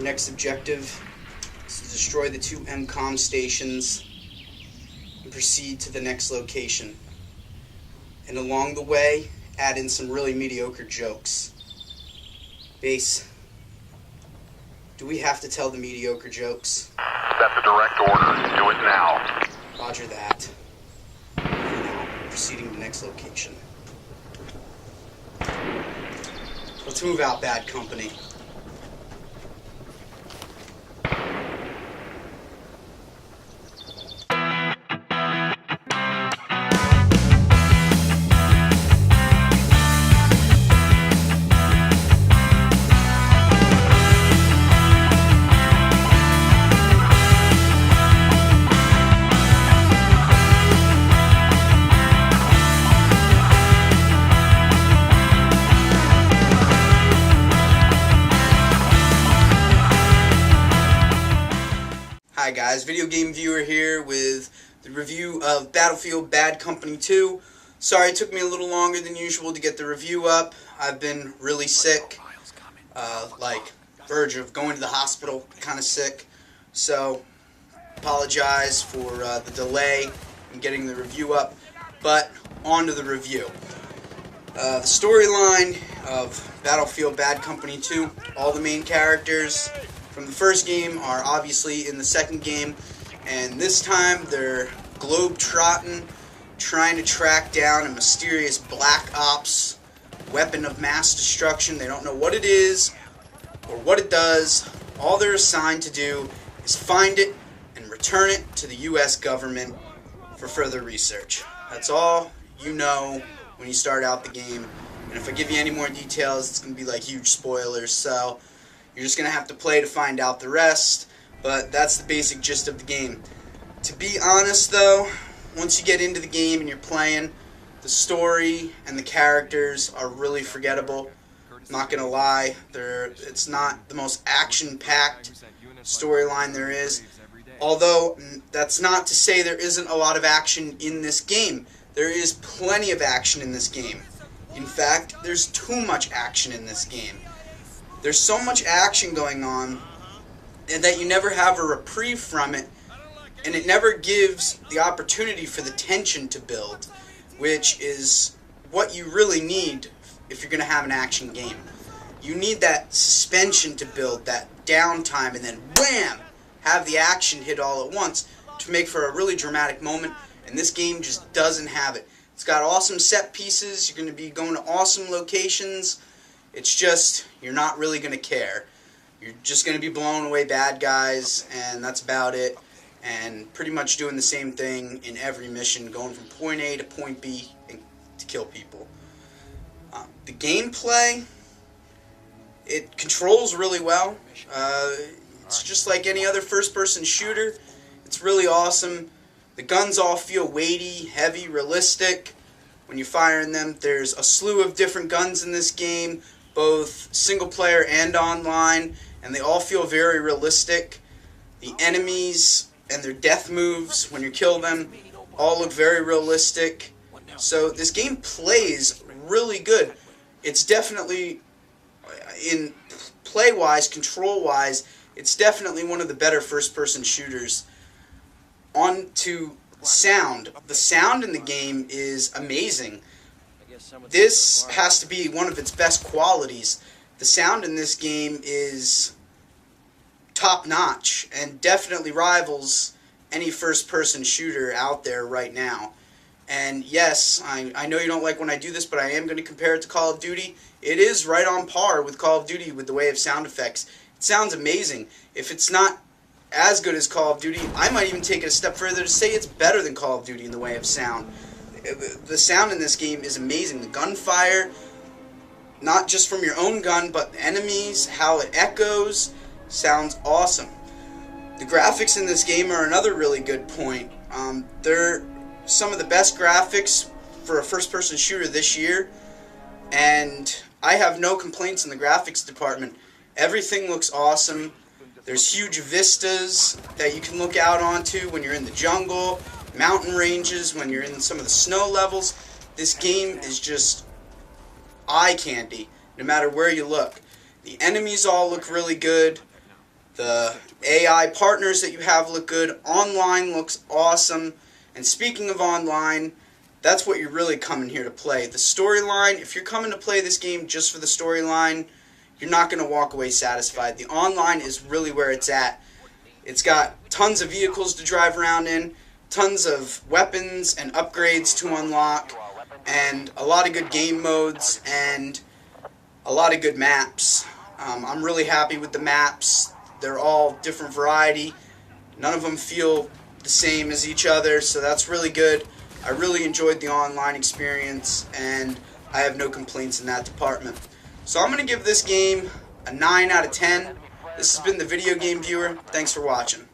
next objective is to destroy the 2 MCOM stations and proceed to the next location. And along the way, add in some really mediocre jokes. Base, do we have to tell the mediocre jokes? That's a direct order. Do it now. Roger that. For now, proceeding to the next location. Let's move out, bad company. Hi guys, Video Game Viewer here with the review of BattleField Bad Company 2. Sorry it took me a little longer than usual to get the review up. I've been really sick, like verge of going to the hospital, kind of sick. So, apologize for the delay in getting the review up, but on to the review. The storyline of BattleField Bad Company 2, all the main characters from the first game are obviously in the second game, and this time they're globe-trotting, trying to track down a mysterious black ops weapon of mass destruction. They don't know what it is or what it does. All they're assigned to do is find it and return it to the US government for further research. That's all you know when you start out the game, and if I give you any more details, it's going to be like huge spoilers, so you're just going to have to play to find out the rest, but that's the basic gist of the game. To be honest though, once you get into the game and you're playing, the story and the characters are really forgettable. Not going to lie, it's not the most action-packed storyline there is, although that's not to say there isn't a lot of action in this game. There is plenty of action in this game. In fact, there's too much action in this game. There's so much action going on and that you never have a reprieve from it, and it never gives the opportunity for the tension to build, which is what you really need if you're going to have an action game. You need that suspension to build, that downtime, and then wham! Have the action hit all at once to make for a really dramatic moment, and this game just doesn't have it. It's got awesome set pieces, you're going to be going to awesome locations. It's just, you're not really going to care. You're just going to be blowing away bad guys, and that's about it. And pretty much doing the same thing in every mission, going from point A to point B to kill people. The gameplay, it controls really well. It's just like any other first-person shooter. It's really awesome. The guns all feel weighty, heavy, realistic. When you're firing them, there's a slew of different guns in this game, both single player and online, and they all feel very realistic. The enemies and their death moves when you kill them all look very realistic. So this game plays really good. It's definitely, in play-wise, control-wise, it's definitely one of the better first-person shooters. On to sound. The sound in the game is amazing. This has to be one of its best qualities. The sound in this game is top-notch and definitely rivals any first-person shooter out there right now. And yes, I know you don't like when I do this, but I am going to compare it to Call of Duty. It is right on par with Call of Duty with the way of sound effects. It sounds amazing. If it's not as good as Call of Duty, I might even take it a step further to say it's better than Call of Duty in the way of sound. The sound in this game is amazing. The gunfire, not just from your own gun, but enemies, how it echoes, sounds awesome. The graphics in this game are another really good point. They're some of the best graphics for a first-person shooter this year, and I have no complaints in the graphics department. Everything looks awesome. There's huge vistas that you can look out onto when you're in the jungle, mountain ranges, when you're in some of the snow levels. This game is just eye candy, no matter where you look. The enemies all look really good. The AI partners that you have look good. Online looks awesome. And speaking of online, that's what you're really coming here to play. The storyline, if you're coming to play this game just for the storyline, you're not going to walk away satisfied. The online is really where it's at. It's got tons of vehicles to drive around in, tons of weapons and upgrades to unlock, and a lot of good game modes and a lot of good maps. I'm really happy with the maps. They're all different variety. None of them feel the same as each other, so that's really good. I really enjoyed the online experience, and I have no complaints in that department. So I'm going to give this game a 9 out of 10. This has been the Video Game Viewer. Thanks for watching.